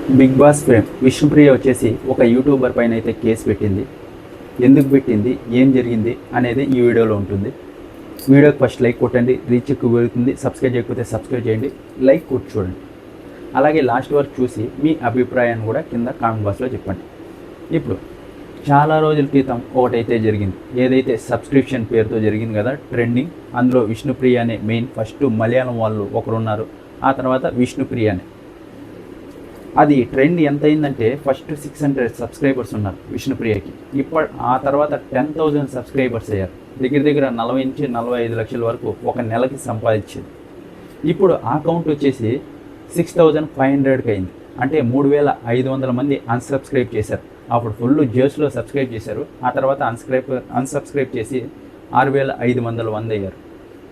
Big boss fame Vishnupriya వచ్చేసి ఒక YouTuber పైన అయితే కేసు పెట్టింది. ఎందుకు పెట్టింది, ఏం జరిగింది అనేది ఈ వీడియోలో ఉంటుంది. వీడియోకి ఫస్ట్ లైక్ కొట్టండి, రీచ్ ఎక్కువ పెరుగుతుంది. సబ్స్క్రైబ్ చేయకపోతే సబ్స్క్రైబ్ చేయండి, లైక్ కొట్టి చూడండి. అలాగే లాస్ట్ వరకు చూసి మీ అభిప్రాయాన్ని కూడా కింద కామెంట్ బాక్స్లో చెప్పండి. ఇప్పుడు చాలా రోజుల క్రితం ఒకటైతే జరిగింది, ఏదైతే సబ్స్క్రిప్షన్ పేరుతో జరిగింది కదా ట్రెండింగ్. అందులో విష్ణుప్రియ అనే మెయిన్ ఫస్ట్ మలయాళం వాళ్ళు ఒకరున్నారు, ఆ తర్వాత విష్ణుప్రియ అనే. అది ట్రెండ్ ఎంత అయిందంటే ఫస్ట్ 600 సబ్స్క్రైబర్స్ ఉన్నారు విష్ణుప్రియకి. ఆ తర్వాత 10,000 సబ్స్క్రైబర్స్ అయ్యారు. దగ్గర 40 నుంచి 45 లక్షల వరకు ఒక నెలకి సంపాదించింది. ఇప్పుడు ఆ కౌంట్ వచ్చేసి 6,500కి అయింది. అంటే 3,500 మంది అన్సబ్స్క్రైబ్ చేశారు. అప్పుడు ఫుల్ జోష్లో సబ్స్క్రైబ్ చేశారు. ఆ తర్వాత అన్సబ్స్క్రైబ్ చేసి 6,500 మంది అయ్యారు.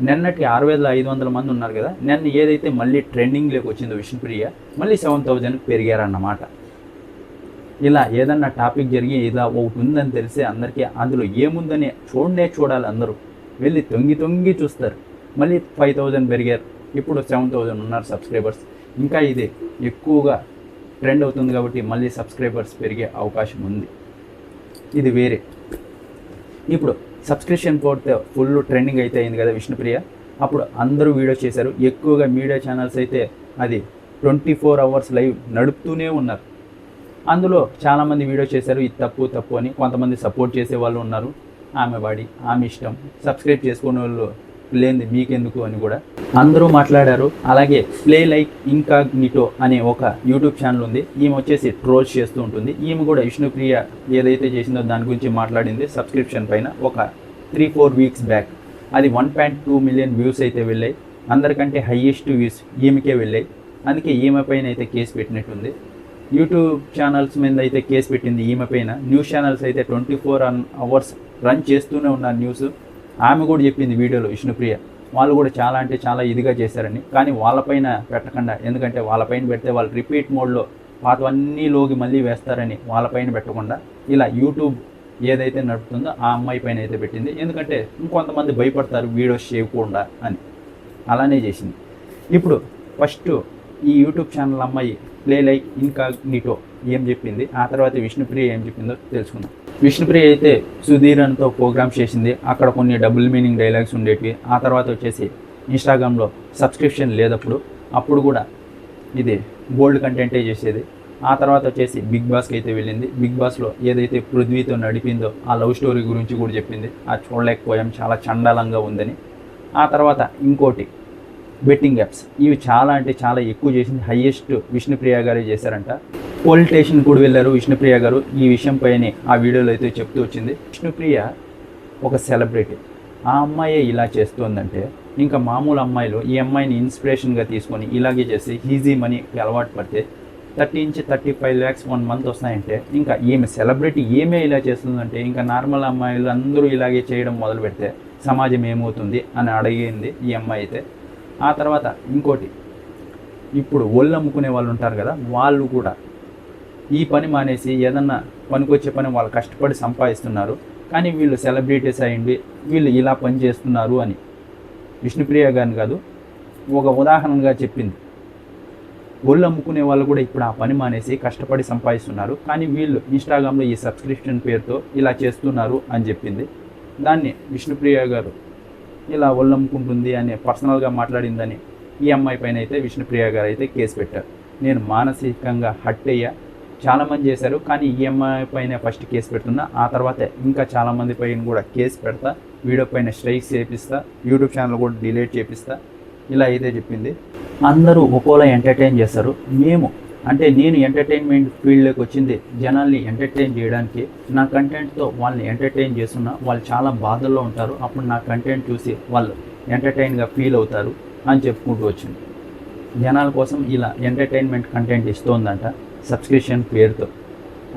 నిన్నటి 6,500 మంది ఉన్నారు కదా, నిన్న ఏదైతే మళ్ళీ ట్రెండింగ్లోకి వచ్చిందో విష్ణుప్రియ, మళ్ళీ 7,000 పెరిగారన్నమాట. ఇలా ఏదన్నా టాపిక్ జరిగి ఇలా ఒకటి ఉందని తెలిసే అందరికీ అందులో ఏముందని చూడాలి. అందరూ వెళ్ళి తొంగి చూస్తారు. మళ్ళీ 5,000 పెరిగారు, ఇప్పుడు 7,000 ఉన్నారు సబ్స్క్రైబర్స్. ఇంకా ఇది ఎక్కువగా ట్రెండ్ అవుతుంది కాబట్టి మళ్ళీ సబ్స్క్రైబర్స్ పెరిగే అవకాశం ఉంది. ఇది వేరే. ఇప్పుడు సబ్స్క్రిప్షన్ పోతే ఫుల్ ట్రెండింగ్ అయితే అయింది కదా విష్ణుప్రియ. అప్పుడు అందరూ వీడియో చేశారు. ఎక్కువగా మీడియా ఛానల్స్ అయితే అది 24 అవర్స్ లైవ్ నడుపుతూనే ఉన్నారు. అందులో చాలామంది వీడియో చేశారు, ఇది తప్పు అని. కొంతమంది సపోర్ట్ చేసే వాళ్ళు ఉన్నారు, ఆమె వాడి ఆమె ఇష్టం, సబ్స్క్రైబ్ చేసుకునే వాళ్ళు లేనిది మీకెందుకు అని కూడా అందరూ మాట్లాడారు. అలాగే ప్లే లైక్ ఇన్కాగ్నిటో అనే ఒక యూట్యూబ్ ఛానల్ ఉంది, ఈమె వచ్చేసి ట్రోల్స్ చేస్తూ ఉంటుంది. ఈమె కూడా విష్ణుప్రియ ఏదైతే చేసిందో దాని గురించి మాట్లాడింది సబ్స్క్రిప్షన్ పైన ఒక 3-4 వీక్స్ బ్యాక్. అది 1.2 మిలియన్ వ్యూస్ అయితే వెళ్ళాయి. అందరికంటే హయ్యెస్ట్ వ్యూస్ ఈమెకే వెళ్ళాయి. అందుకే ఈమె పైన అయితే కేసు పెట్టినట్టుంది. యూట్యూబ్ ఛానల్స్ మీద అయితే కేసు పెట్టింది ఈమె పైన. న్యూస్ ఛానల్స్ అయితే 24 అవర్స్ రన్ చేస్తూనే ఉన్నారు న్యూస్. ఆమె కూడా చెప్పింది వీడియోలో విష్ణుప్రియ, వాళ్ళు కూడా చాలా అంటే చాలా ఇదిగా చేశారని. కానీ వాళ్ళపైన పెట్టకుండా, ఎందుకంటే వాళ్ళపైన పెడితే వాళ్ళు రిపీట్ మోడ్లో పాతవన్నీలోకి మళ్ళీ వేస్తారని వాళ్ళపైన పెట్టకుండా ఇలా యూట్యూబ్ ఏదైతే నడుపుతుందో ఆ అమ్మాయి పైన అయితే పెట్టింది. ఎందుకంటే ఇంకొంతమంది భయపడతారు వీడియోస్ చేయకుండా అని, అలానే చేసింది. ఇప్పుడు ఫస్ట్ ఈ యూట్యూబ్ ఛానల్ అమ్మాయి ప్లే లైక్ ఇన్కాగ్నిటో ఏం చెప్పింది, ఆ తర్వాత విష్ణుప్రియ ఏం చెప్పిందో తెలుసుకుందాం. విష్ణుప్రియ అయితే సుధీరన్తో ప్రోగ్రామ్స్ చేసింది. అక్కడ కొన్ని డబుల్ మీనింగ్ డైలాగ్స్ ఉండేటివి. ఆ తర్వాత వచ్చేసి ఇన్స్టాగ్రామ్లో సబ్స్క్రిప్షన్ లేదప్పుడు, అప్పుడు కూడా ఇది గోల్డ్ కంటెంటే చేసేది. ఆ తర్వాత వచ్చేసి బిగ్ బాస్కి అయితే వెళ్ళింది. బిగ్ బాస్లో ఏదైతే పృథ్వీతో నడిపిందో ఆ లవ్ స్టోరీ గురించి కూడా చెప్పింది. అది చూడలేకపోయాం, చాలా చండాలంగా ఉందని. ఆ తర్వాత ఇంకోటి బెట్టింగ్ యాప్స్, ఇవి చాలా అంటే చాలా ఎక్కువ చేసింది. హయ్యెస్ట్ విష్ణుప్రియ గారే చేశారంట. పోలీస్ స్టేషన్ కూడా వెళ్ళారు విష్ణుప్రియ గారు. ఈ విషయం పైనే ఆ వీడియోలో అయితే చెప్తూ వచ్చింది. విష్ణుప్రియ ఒక సెలబ్రిటీ, ఆ అమ్మాయే ఇలా చేస్తుందంటే ఇంకా మామూలు అమ్మాయిలు ఈ అమ్మాయిని ఇన్స్పిరేషన్గా తీసుకొని ఇలాగే చేసి ఈజీ మనీకి అలవాటు పడితే 30 నుంచి 35 lakhs 1 month వస్తాయంటే, ఇంకా ఈమె సెలబ్రిటీ ఏమే ఇలా చేస్తుందంటే ఇంకా నార్మల్ అమ్మాయిలు అందరూ ఇలాగే చేయడం మొదలు పెడితే సమాజం ఏమవుతుంది అని అడిగింది ఈ అమ్మాయి అయితే. ఆ తర్వాత ఇంకోటి, ఇప్పుడు ఒళ్ళు అమ్ముకునే వాళ్ళు ఉంటారు కదా, వాళ్ళు కూడా ఈ పని మానేసి ఏదన్నా పనికొచ్చే పని వాళ్ళు కష్టపడి సంపాదిస్తున్నారు, కానీ వీళ్ళు సెలబ్రిటీస్ అయ్యింది వీళ్ళు ఇలా పని చేస్తున్నారు అని విష్ణుప్రియ గారిని కాదు ఒక ఉదాహరణగా చెప్పింది. ఒళ్ళు అమ్ముకునే వాళ్ళు కూడా ఇప్పుడు ఆ పని మానేసి కష్టపడి సంపాదిస్తున్నారు, కానీ వీళ్ళు ఇన్స్టాగ్రామ్లో ఈ సబ్స్క్రిప్షన్ పేరుతో ఇలా చేస్తున్నారు అని చెప్పింది. దాన్ని విష్ణుప్రియ గారు ఇలా ఒళ్ళు అమ్ముకుంటుంది అని పర్సనల్గా మాట్లాడిందని ఈ అమ్మాయి పైన అయితే విష్ణుప్రియ గారు అయితే కేసు పెట్టారు. నేను మానసికంగా హట్ అయ్యా, చాలామంది చేశారు, కానీ ఈ అమ్మాయి పైన ఫస్ట్ కేసు పెడుతున్నా, ఆ తర్వాత ఇంకా చాలామంది పైన కూడా కేసు పెడతా, వీడియో పైన స్ట్రైక్స్ చేపిస్తా, యూట్యూబ్ ఛానల్ కూడా డిలీట్ చేపిస్తా, ఇలా అయితే చెప్పింది. అందరూ ఒక్కోలా ఎంటర్టైన్ చేస్తారు. నేను ఎంటర్టైన్మెంట్ ఫీల్డ్లోకి వచ్చింది జనాల్ని ఎంటర్టైన్ చేయడానికి. నా కంటెంట్తో వాళ్ళని ఎంటర్టైన్ చేస్తున్నా, వాళ్ళు చాలా బాధల్లో ఉంటారు, అప్పుడు నా కంటెంట్ చూసి వాళ్ళు ఎంటర్టైన్గా ఫీల్ అవుతారు అని చెప్పుకుంటూ వచ్చింది. జనాల కోసం ఇలా ఎంటర్టైన్మెంట్ కంటెంట్ ఇస్తోందంట సబ్స్క్రిప్షన్ పేరుతో.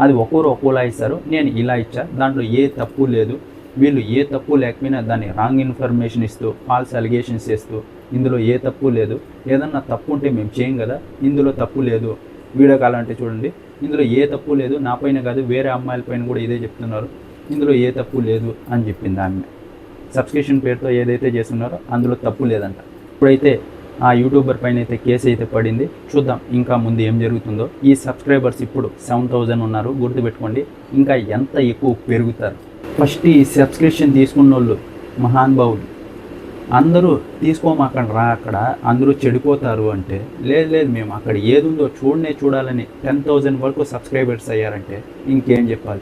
అది ఒక్కొక్కరు ఒక్కోలా ఇస్తారు, నేను ఇలా ఇచ్చా, దాంట్లో ఏ తప్పు లేదు. వీళ్ళు ఏ తప్పు లేకపోయినా దాన్ని రాంగ్ ఇన్ఫర్మేషన్ ఇస్తూ ఫాల్స్ అలిగేషన్స్ చేస్తూ ఇందులో ఏ తప్పు లేదు. ఏదన్నా తప్పు ఉంటే మేము చేయం కదా, ఇందులో తప్పు లేదు. వీడియో కావాలంటే చూడండి, ఇందులో ఏ తప్పు లేదు, నా పైన కాదు వేరే అమ్మాయిల పైన కూడా ఇదే చెప్తున్నారు, ఇందులో ఏ తప్పు లేదు అని చెప్పింది ఆమె. సబ్స్క్రిప్షన్ పేరుతో ఏదైతే చేస్తున్నారో అందులో తప్పు లేదంట. ఇప్పుడైతే ఆ యూట్యూబర్ పైన అయితే కేసు అయితే పడింది. చూద్దాం ఇంకా ముందు ఏం జరుగుతుందో. ఈ సబ్స్క్రైబర్స్ ఇప్పుడు 7,000 ఉన్నారు, గుర్తుపెట్టుకోండి. ఇంకా ఎంత ఎక్కువ పెరుగుతారు. ఫస్ట్ ఈ సబ్స్క్రిప్షన్ తీసుకున్న వాళ్ళు మహానుభావులు అందరూ తీసుకోమాకండి రా, అక్కడ అందరూ చెడిపోతారు అంటే, లేదు మేము అక్కడ ఏది ఉందో చూడాలని 10,000 వరకు సబ్స్క్రైబర్స్ అయ్యారంటే ఇంకేం చెప్పాలి.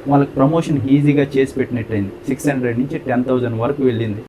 వాళ్ళకి ప్రమోషన్ ఈజీగా చేసి పెట్టినట్టయింది. 600 నుంచి 10,000 వరకు వెళ్ళింది.